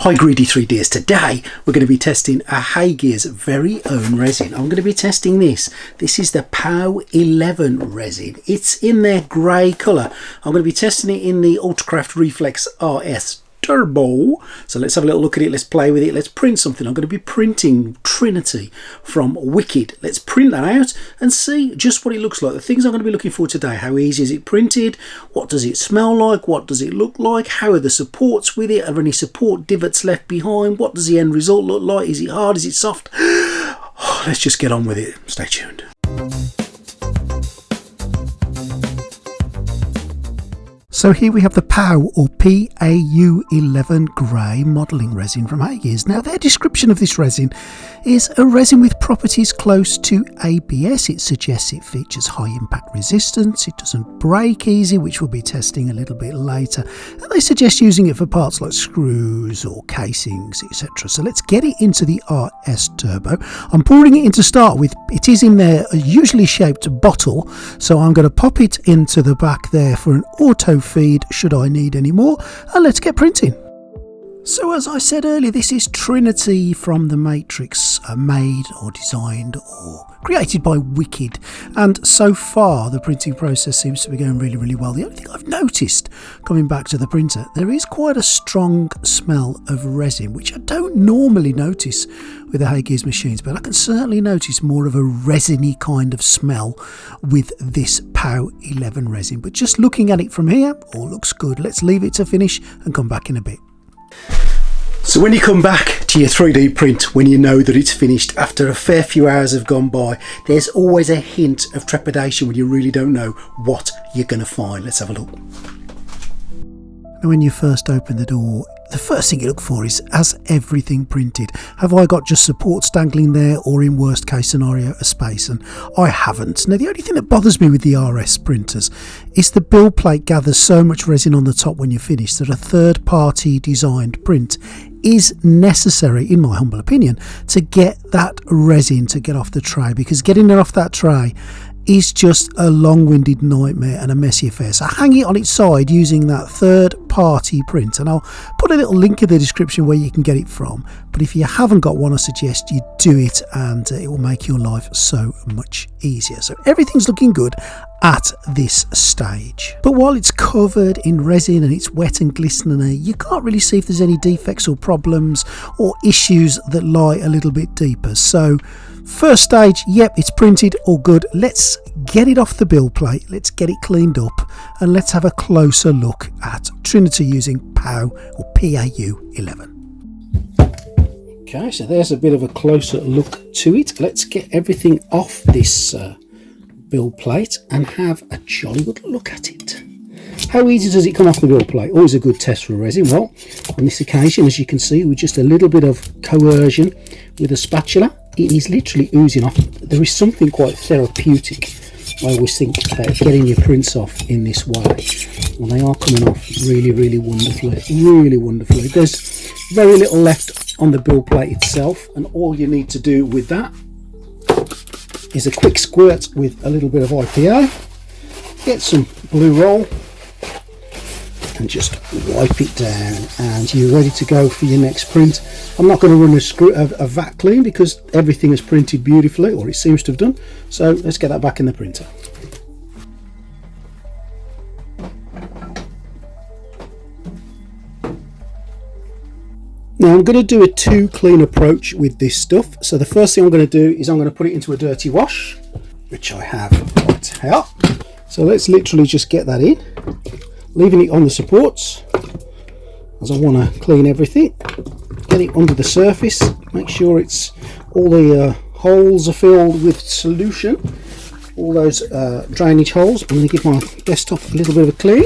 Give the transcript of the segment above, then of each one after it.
Hi Greedy 3Ds, today we're going to be testing a HeyGears very own resin. I'm going to be testing this. This is the PAU11 resin. It's in their grey colour. I'm going to be testing it in the Ultracraft Reflex RS Turbo. So let's have a little look at it, let's play with it, let's print something. I'm going to be printing Trinity from Wicked. Let's print that out and see just what it looks like. The things I'm going to be looking for today: how easy is it printed, what does it smell like, what does it look like, how are the supports with it, are there any support divots left behind, what does the end result look like, is it hard, is it soft? Let's just get on with it. Stay tuned. So here we have the PAU or PAU11 grey modelling resin from HeyGears. Now their description of this resin is a resin with properties close to ABS. It suggests it features high impact resistance, it doesn't break easy, which we'll be testing a little bit later, and they suggest using it for parts like screws or casings, etc. So let's get it into the RS Turbo. I'm pouring it in to start with. It is in their usually shaped bottle, so I'm going to pop it into the back there for an auto feed should I need any more, and let's get printing. So as I said earlier, this is Trinity from the Matrix, made or designed or created by Wicked, and so far the printing process seems to be going really well. The only thing I've noticed coming back to the printer, there is quite a strong smell of resin, which I don't normally notice with the HeyGears machines, but I can certainly notice more of a resiny kind of smell with this PAU11 resin. But just looking at it from here, all looks good. Let's leave it to finish and come back in a bit. So when you come back to your 3D print, when you know that it's finished after a fair few hours have gone by, there's always a hint of trepidation when you really don't know what you're going to find. Let's have a look. Now when you first open the door, the first thing you look for is, has everything printed? Have I got just supports dangling there, or in worst case scenario a space? And I haven't. Now the only thing that bothers me with the RS printers is the build plate gathers so much resin on the top when you're finished that a third party designed print is necessary, in my humble opinion, to get that resin to get off the tray, because getting it off that tray is just a long-winded nightmare and a messy affair. So hang it on its side using that third-party print, and I'll put a little link in the description where you can get it from. But if you haven't got one, I suggest you do it, and it will make your life so much easier. So everything's looking good at this stage. But while it's covered in resin and it's wet and glistening, you can't really see if there's any defects or problems or issues that lie a little bit deeper. So first stage, yep, it's printed, all good. Let's get it off the build plate, let's get it cleaned up, and let's have a closer look at Trinity using PAU or PAU11. Okay, so there's a bit of a closer look to it. Let's get everything off this build plate and have a jolly good look at it. How easy does it come off the build plate? Always a good test for resin. Well, on this occasion, as you can see, with just a little bit of coercion with a spatula, it is literally oozing off. There is something quite therapeutic, I always think, about getting your prints off in this way. And they are coming off really wonderfully. There's very little left on the build plate itself, and all you need to do with that is a quick squirt with a little bit of IPA, get some blue roll and just wipe it down, and you're ready to go for your next print. I'm not going to run a vat clean because everything is printed beautifully, or it seems to have done. So let's get that back in the printer. Now I'm going to do a two clean approach with this stuff. So the first thing I'm going to do is I'm going to put it into a dirty wash, which I have right here. So let's literally just get that in, leaving it on the supports, as I want to clean everything. Get it under the surface, make sure it's all the holes are filled with solution, all those drainage holes. I'm going to give my desktop a little bit of a clean.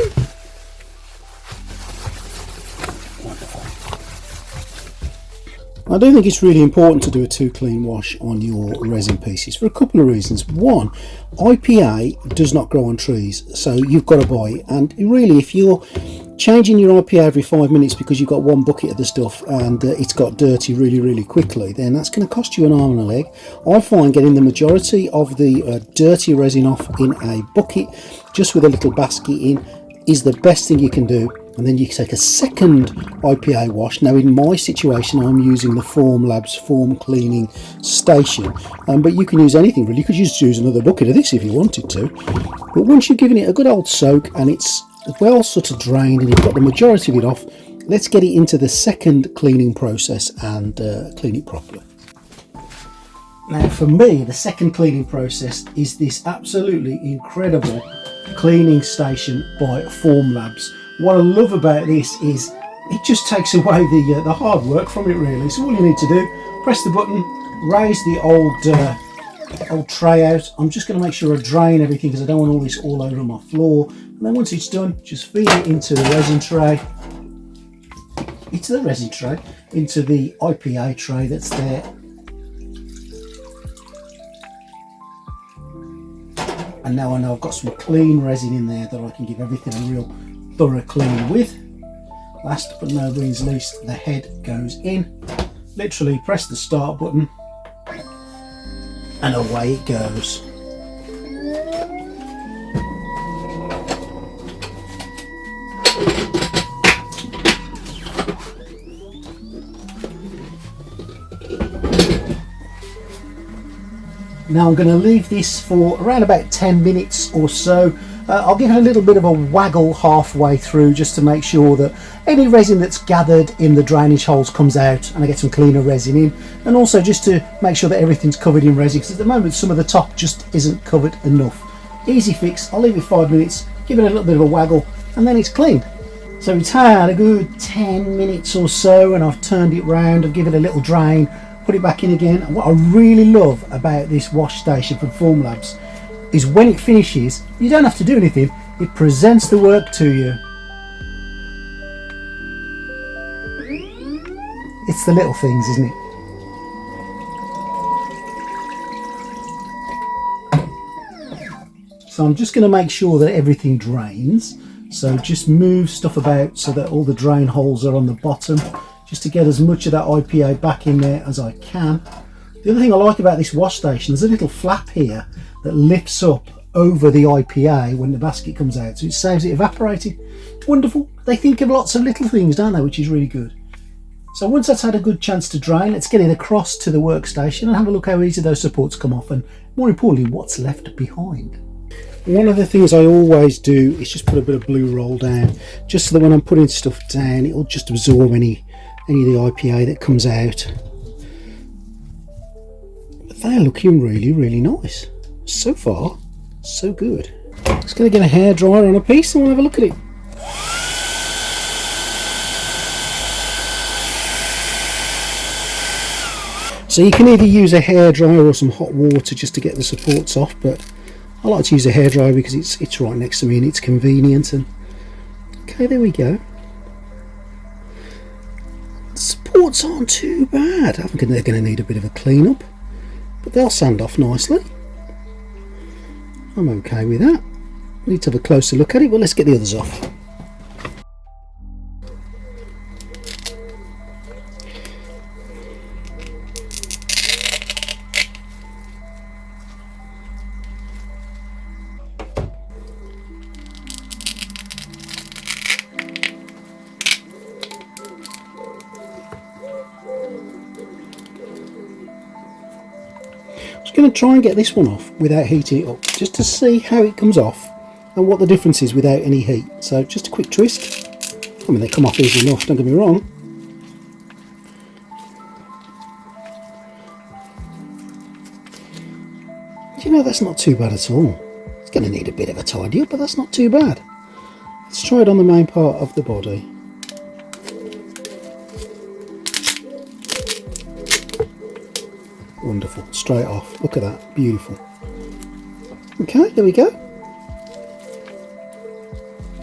I do think it's really important to do a two clean wash on your resin pieces for a couple of reasons. One, IPA does not grow on trees, so you've got to buy it. And really, if you're changing your IPA every 5 minutes because you've got one bucket of the stuff and it's got dirty really quickly, then that's going to cost you an arm and a leg. I find getting the majority of the dirty resin off in a bucket, just with a little basket in, is the best thing you can do And then you take a second IPA wash. Now in my situation I'm using the Formlabs foam cleaning station, but you can use anything really. You could just use another bucket of this if you wanted to. But once you've given it a good old soak and it's well sort of drained and you've got the majority of it off, let's get it into the second cleaning process and clean it properly. Now for me, the second cleaning process is this absolutely incredible cleaning station by Formlabs. What I love about this is it just takes away the hard work from it really. So all you need to do, press the button, raise the old tray out. I'm just going to make sure I drain everything because I don't want all this all over my floor. And then once it's done, just feed it into the resin tray, into the IPA tray that's there. And now I know I've got some clean resin in there that I can give everything a real thorough clean with. Last but no means least, the head goes in. Literally press the start button and away it goes. Now I'm going to leave this for around about 10 minutes or so. I'll give it a little bit of a waggle halfway through just to make sure that any resin that's gathered in the drainage holes comes out and I get some cleaner resin in, and also just to make sure that everything's covered in resin because at the moment some of the top just isn't covered enough. Easy fix. I'll leave it 5 minutes, give it a little bit of a waggle, and then it's clean. So it's had a good 10 minutes or so and I've turned it round, I've given it a little drain, put it back in again. And what I really love about this wash station from Formlabs is when it finishes, you don't have to do anything, it presents the work to you. It's the little things, isn't it? So I'm just going to make sure that everything drains. So just move stuff about so that all the drain holes are on the bottom, just to get as much of that IPA back in there as I can. The other thing I like about this wash station, there's a little flap here that lifts up over the IPA when the basket comes out, so it saves it evaporating. Wonderful. They think of lots of little things, don't they, which is really good. So once that's had a good chance to drain, let's get it across to the workstation and have a look how easy those supports come off, and more importantly, what's left behind. One of the things I always do is just put a bit of blue roll down, just so that when I'm putting stuff down, it'll just absorb any of the IPA that comes out. But they're looking really, really nice. So far, so good. Just going to get a hairdryer on a piece and we'll have a look at it. So you can either use a hairdryer or some hot water just to get the supports off, but I like to use a hairdryer because it's right next to me and it's convenient. And okay, there we go. The supports aren't too bad. I think they're going to need a bit of a clean up, but they'll sand off nicely. I'm okay with that. Need to have a closer look at it, but let's get the others off. I'm going to try and get this one off without heating it up, just to see how it comes off and what the difference is without any heat. So just a quick twist. I mean, they come off easy enough, don't get me wrong. You know, that's not too bad at all. It's going to need a bit of a tidy up, but that's not too bad. Let's try it on the main part of the body. Wonderful, straight off. Look at that, beautiful. Okay, there we go.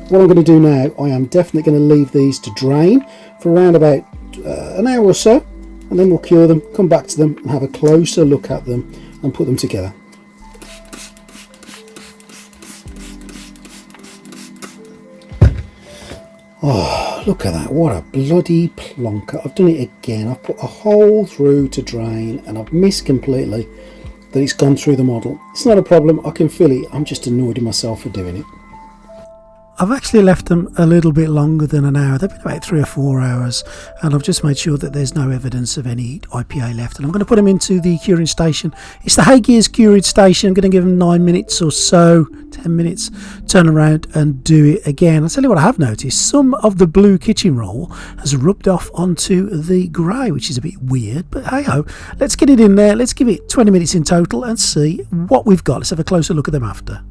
What I'm going to do now, I am definitely going to leave these to drain for around about an hour or so, and then we'll cure them, come back to them and have a closer look at them and put them together. Oh, look at that, what a bloody plonker. I've done it again. I've put a hole through to drain and I've missed completely that it's gone through the model. It's not a problem, I can feel it, I'm just annoyed with myself for doing it. I've actually left them a little bit longer than an hour. They've been about 3 or 4 hours, and I've just made sure that there's no evidence of any IPA left. And I'm going to put them into the curing station. It's the HeyGears curing station. I'm going to give them 9 minutes or so, 10 minutes, turn around and do it again. I'll tell you what I have noticed. Some of the blue kitchen roll has rubbed off onto the grey, which is a bit weird, but hey-ho. Let's get it in there. Let's give it 20 minutes in total and see what we've got. Let's have a closer look at them after.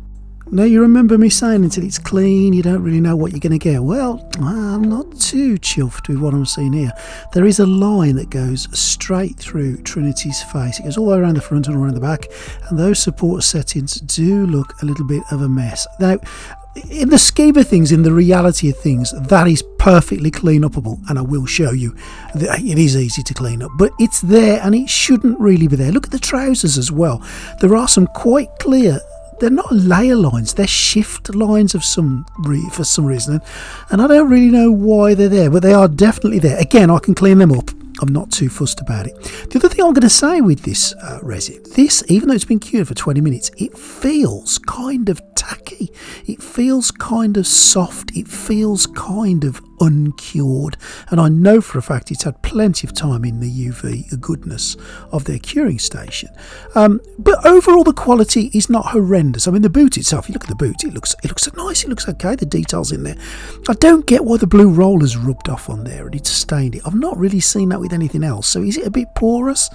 Now, you remember me saying until it's clean, you don't really know what you're going to get. Well, I'm not too chuffed with what I'm seeing here. There is a line that goes straight through Trinity's face. It goes all the way around the front and around the back, and those support settings do look a little bit of a mess. Now, in the scheme of things, in the reality of things, that is perfectly clean upable, and I will show you that it is easy to clean up, but it's there and it shouldn't really be there. Look at the trousers as well. There are some quite clear, they're not layer lines, they're shift lines of for some reason, and I don't really know why they're there, but they are definitely there. Again, I can clean them up. I'm not too fussed about it. The other thing I'm going to say with this resin, even though it's been cured for 20 minutes, it feels kind of tacky. It feels kind of soft. It feels kind of uncured, and I know for a fact it's had plenty of time in the UV goodness of their curing station, but overall the quality is not horrendous. I mean, the boot itself, you look at the boot, it looks nice, it looks okay, the details in there. I don't get why the blue roll has rubbed off on there and it's stained it. I've not really seen that with anything else, so is it a bit porous?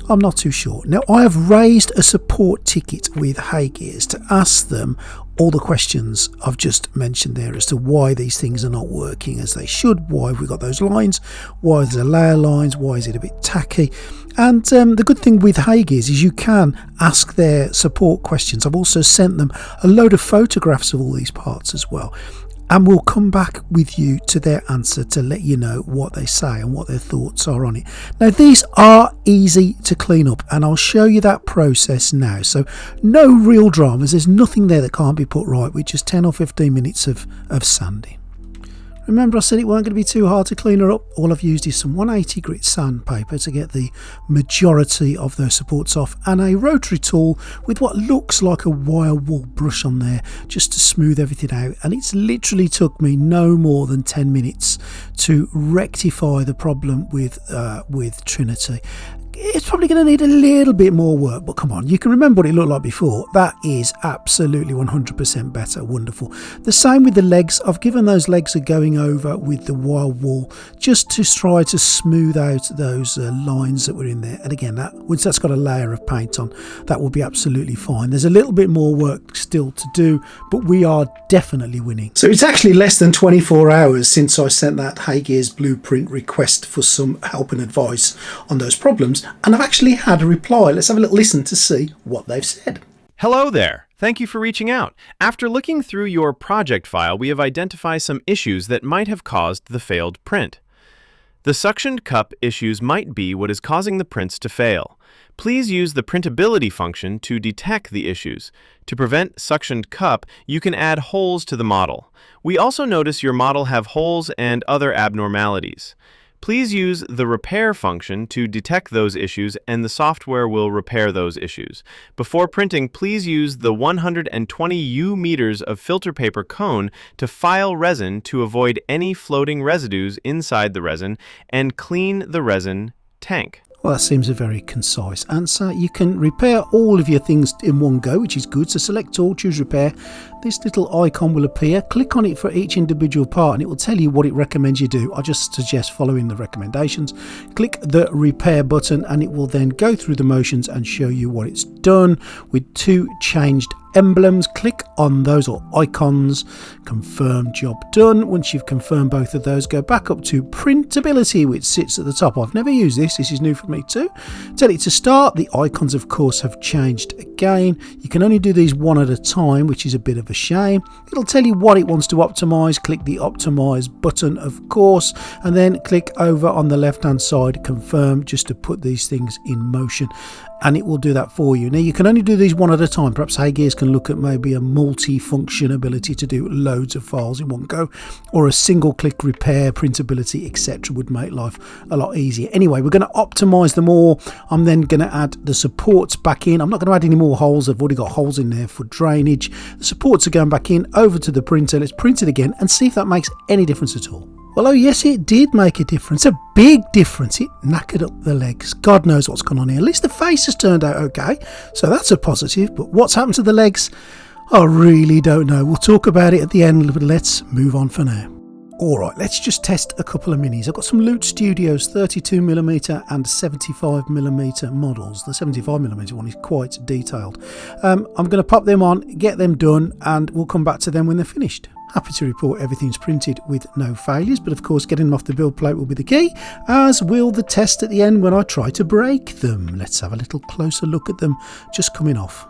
I'm not too sure. Now, I have raised a support ticket with HeyGears to ask them all the questions I've just mentioned there as to why these things are not working as they should, why have we got those lines, why is there layer lines, why is it a bit tacky. And the good thing with HeyGears is you can ask their support questions. I've also sent them a load of photographs of all these parts as well, and we'll come back with you to their answer to let you know what they say and what their thoughts are on it. Now, these are easy to clean up, and I'll show you that process now. So no real dramas. There's nothing there that can't be put right with just 10 or 15 minutes of sanding. Remember, I said it weren't going to be too hard to clean her up. All I've used is some 180 grit sandpaper to get the majority of those supports off, and a rotary tool with what looks like a wire wool brush on there just to smooth everything out. And it's literally took me no more than 10 minutes to rectify the problem with Trinity. It's probably going to need a little bit more work, but come on, you can remember what it looked like before. That is absolutely 100% better. Wonderful. The same with the legs. I've given those legs a going over with the wire wool just to try to smooth out those lines that were in there. And again, once that's got a layer of paint on, that will be absolutely fine. There's a little bit more work still to do, but we are definitely winning. So it's actually less than 24 hours since I sent that HeyGears blueprint request for some help and advice on those problems, and I've actually had a reply. Let's have a little listen to see what they've said. Hello there. Thank you for reaching out. After looking through your project file, we have identified some issues that might have caused the failed print. The suctioned cup issues might be what is causing the prints to fail. Please use the printability function to detect the issues. To prevent suctioned cup, you can add holes to the model. We also notice your model have holes and other abnormalities. Please use the repair function to detect those issues, and the software will repair those issues. Before printing, please use the 120 U-meters of filter paper cone to file resin to avoid any floating residues inside the resin and clean the resin tank. Well, that seems a very concise answer. You can repair all of your things in one go, which is good. So select all, choose repair. This little icon will appear. Click on it for each individual part and it will tell you what it recommends you do. I just suggest following the recommendations. Click the repair button and it will then go through the motions and show you what it's done with 2 changed emblems. Click on those or icons, confirm job done. Once you've confirmed both of those, go back up to printability, which sits at the top. I've never used this is new for me too. Tell it to start. The icons of course have changed again. You can only do these one at a time, which is a bit of a shame. It'll tell you what it wants to optimize. Click the optimize button of course, and then click over on the left hand side, confirm, just to put these things in motion, and it will do that for you. Now you can only do these one at a time. Perhaps HeyGears can look at maybe a multi-function ability to do loads of files in one go, or a single click repair, printability, etc. would make life a lot easier. Anyway, we're going to optimize them all. I'm then going to add the supports back in. I'm not going to add any more more holes. They've already got holes in there for drainage. The supports are going back in, over to the printer. Let's print it again and see if that makes any difference at all. Well, oh yes, it did make a difference, a big difference. It knackered up the legs. God knows what's gone on here. At least the face has turned out okay, so that's a positive. But what's happened to the legs, I really don't know. We'll talk about it at the end, but let's move on for now. Alright, let's just test a couple of minis. I've got some Loot Studios 32mm and 75mm models. The 75mm one is quite detailed. I'm going to pop them on, get them done, and we'll come back to them when they're finished. Happy to report everything's printed with no failures, but of course getting them off the build plate will be the key, as will the test at the end when I try to break them. Let's have a little closer look at them just coming off.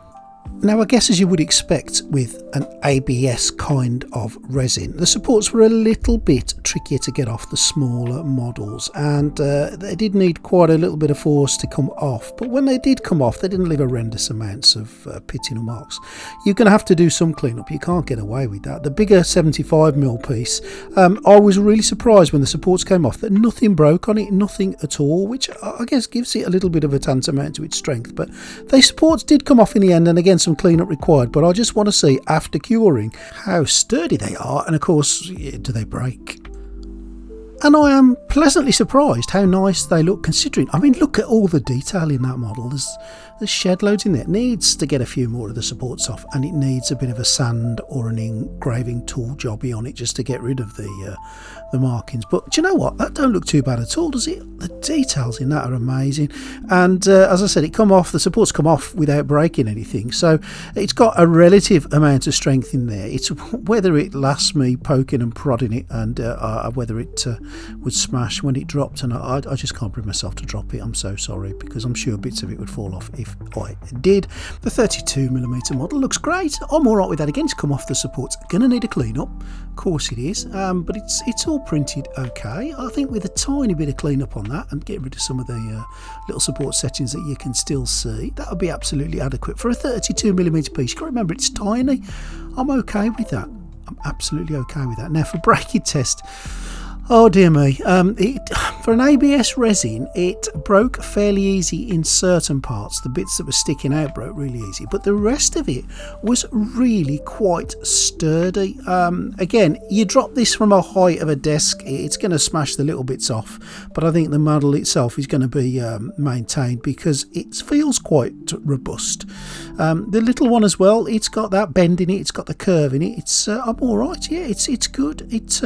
Now, I guess as you would expect with an ABS kind of resin, the supports were a little bit trickier to get off the smaller models, and they did need quite a little bit of force to come off. But when they did come off, they didn't leave horrendous amounts of pitting or marks. You're going to have to do some cleanup. You can't get away with that. The bigger 75mm piece, I was really surprised when the supports came off that nothing broke on it, nothing at all, which I guess gives it a little bit of a tantamount to its strength. But the supports did come off in the end, and again, some cleanup required, but I just want to see after curing how sturdy they are, and of course, do they break? And I am pleasantly surprised how nice they look, considering, I mean, look at all the detail in that model. There's shed loads in there. It needs to get a few more of the supports off, and it needs a bit of a sand or an engraving tool jobby on it just to get rid of the markings. But do you know what? That don't look too bad at all, does it? The details in that are amazing. And as I said, the supports come off without breaking anything. So it's got a relative amount of strength in there. It's whether it lasts me poking and prodding it, and whether it would smash when it dropped. And I just can't bring myself to drop it. I'm so sorry, because I'm sure bits of it would fall off if I did. The 32mm model looks great. I'm all right with that. Again, it's come off the supports. Gonna need a clean up, of course it is, but it's all printed okay. I think with a tiny bit of cleanup on that and get rid of some of the little support settings that you can still see, that would be absolutely adequate for a 32mm piece. You got to remember, it's tiny. I'm okay with that. I'm absolutely okay with that. Now for breakage test, oh dear me, for an ABS resin, it broke fairly easy in certain parts. The bits that were sticking out broke really easy, but the rest of it was really quite sturdy. Again, you drop this from a height of a desk, it's going to smash the little bits off, but I think the model itself is going to be maintained because it feels quite robust. The little one as well, it's got that bend in it, it's got the curve in it. I'm all right, yeah, it's good. It's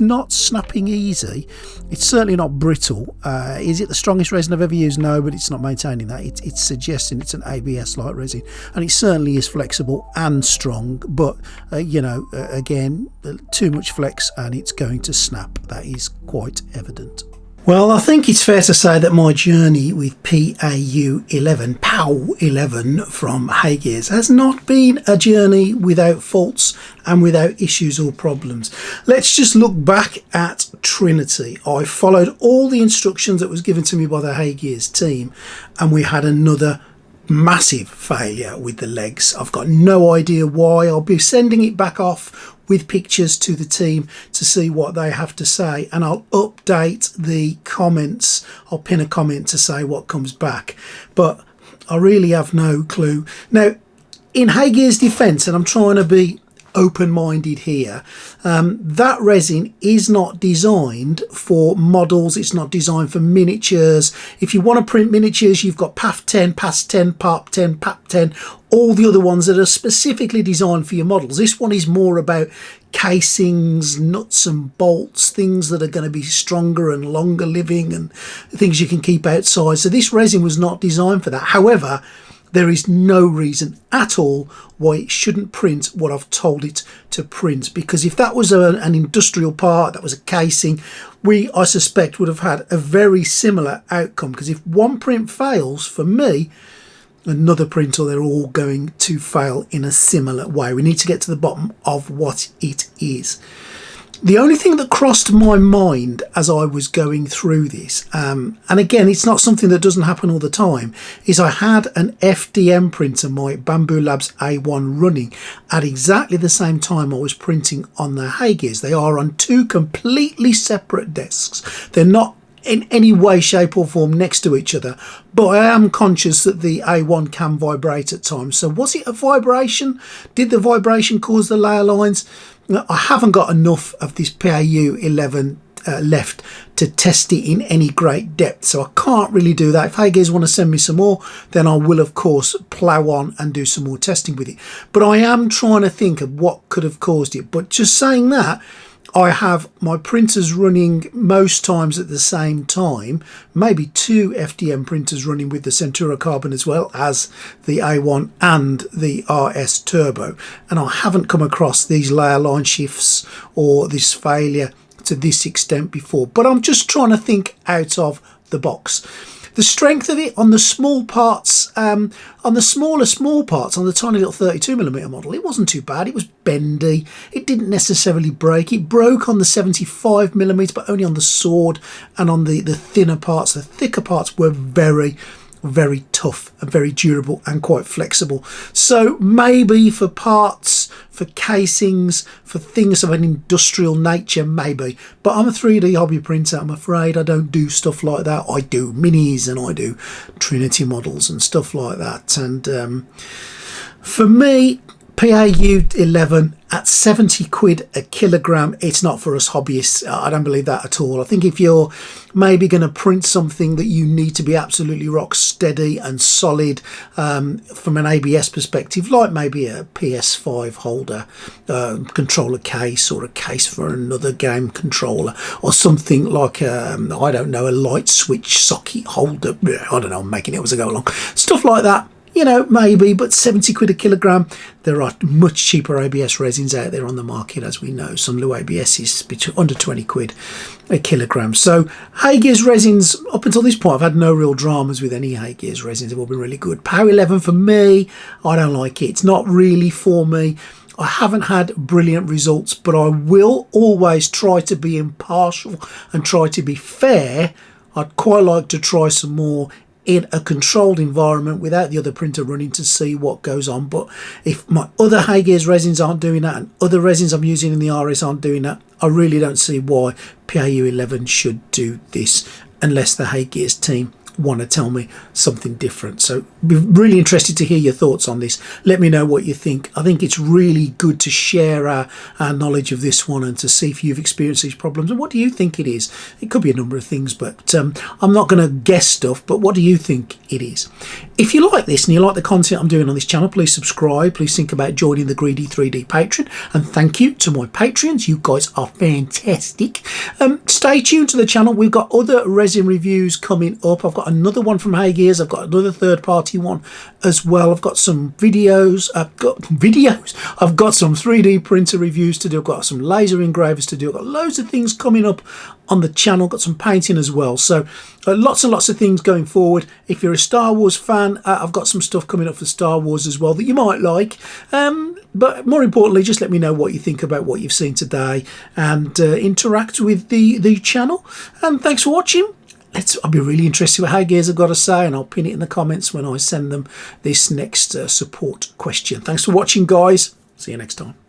not snapping easy. It's certainly not brittle. Is it the strongest resin I've ever used? No, but it's not maintaining that. It's suggesting it's an ABS like resin, and it certainly is flexible and strong, but again, too much flex and it's going to snap. That is quite evident. Well, I think it's fair to say that my journey with PAU11 from HeyGears has not been a journey without faults and without issues or problems. Let's just look back at Trinity. I followed all the instructions that was given to me by the HeyGears team, and we had another massive failure with the legs. I've got no idea why. I'll be sending it back off with pictures to the team to see what they have to say, and I'll update the comments. I'll pin a comment to say what comes back, but I really have no clue. Now, in HeyGears' defense, and I'm trying to be open-minded here, that resin is not designed for models. It's not designed for miniatures. If you want to print miniatures, you've got PAF10, PAS10, PAP10, PAP10, all the other ones that are specifically designed for your models. This one is more about casings, nuts and bolts, things that are going to be stronger and longer living, and things you can keep outside. So this resin was not designed for that. However, there is no reason at all why it shouldn't print what I've told it to print, because if that was an industrial part, that was a casing, I suspect would have had a very similar outcome, because if one print fails for me, another print, or they're all going to fail in a similar way. We need to get to the bottom of what it is. The only thing that crossed my mind as I was going through this, and again, it's not something that doesn't happen all the time, is I had an FDM printer, my Bamboo Labs A1, running at exactly the same time I was printing on the HeyGears. They are on two completely separate desks. They're not in any way, shape or form next to each other, but I am conscious that the A1 can vibrate at times. So was it a vibration? Did the vibration cause the layer lines? I haven't got enough of this PAU11 left to test it in any great depth, so I can't really do that. If HeyGears want to send me some more, then I will of course plow on and do some more testing with it, but I am trying to think of what could have caused it. But just saying that, I have my printers running most times at the same time, maybe 2 FDM printers running with the Centura Carbon as well as the A1 and the RS Turbo, and I haven't come across these layer line shifts or this failure to this extent before. But I'm just trying to think out of the box. The strength of it on the small parts, on the small parts, on the tiny little 32mm model, it wasn't too bad. It was bendy. It didn't necessarily break. It broke on the 75mm, but only on the sword and on the thinner parts. The thicker parts were very tough and very durable and quite flexible. So maybe for parts, for casings, for things of an industrial nature, maybe. But I'm a 3D hobby printer. I'm afraid I don't do stuff like that. I do minis and I do Trinity models and stuff like that. And for me, PAU11 at 70 quid a kilogram, it's not for us hobbyists. I don't believe that at all. I think if you're maybe going to print something that you need to be absolutely rock steady and solid from an ABS perspective, like maybe a PS5 holder, controller case, or a case for another game controller, or something like I don't know, a light switch socket holder. I don't know, I'm making it as I go along. Stuff like that. You know, maybe, but 70 quid a kilogram. There are much cheaper ABS resins out there on the market, as we know. Some low ABS is under 20 quid a kilogram. So HeyGears resins, up until this point, I've had no real dramas with any HeyGears resins. They've all been really good. PAU11 for me, I don't like it. It's not really for me. I haven't had brilliant results, but I will always try to be impartial and try to be fair. I'd quite like to try some more in a controlled environment without the other printer running to see what goes on. But if my other HeyGears resins aren't doing that and other resins I'm using in the RS aren't doing that, I really don't see why PAU11 should do this unless the HeyGears team want to tell me something different. So be really interested to hear your thoughts on this. Let me know what you think. I think it's really good to share our knowledge of this one and to see if you've experienced these problems. And what do you think it is? It could be a number of things, but I'm not going to guess stuff, but what do you think it is? If you like this and you like the content I'm doing on this channel, please subscribe. Please think about joining the Greedy 3D Patreon. And thank you to my Patreons. You guys are fantastic. Stay tuned to the channel. We've got other resin reviews coming up. I've got another one from HeyGears. I've got another third-party one as well. I've got some videos. I've got some 3D printer reviews to do. I've got some laser engravers to do. I've got loads of things coming up on the channel. Got some painting as well. So lots and lots of things going forward. If you're a Star Wars fan, I've got some stuff coming up for Star Wars as well that you might like. But more importantly, just let me know what you think about what you've seen today and interact with the channel. And thanks for watching. I'll be really interested what HeyGears have got to say, and I'll pin it in the comments when I send them this next support question. Thanks for watching, guys. See you next time.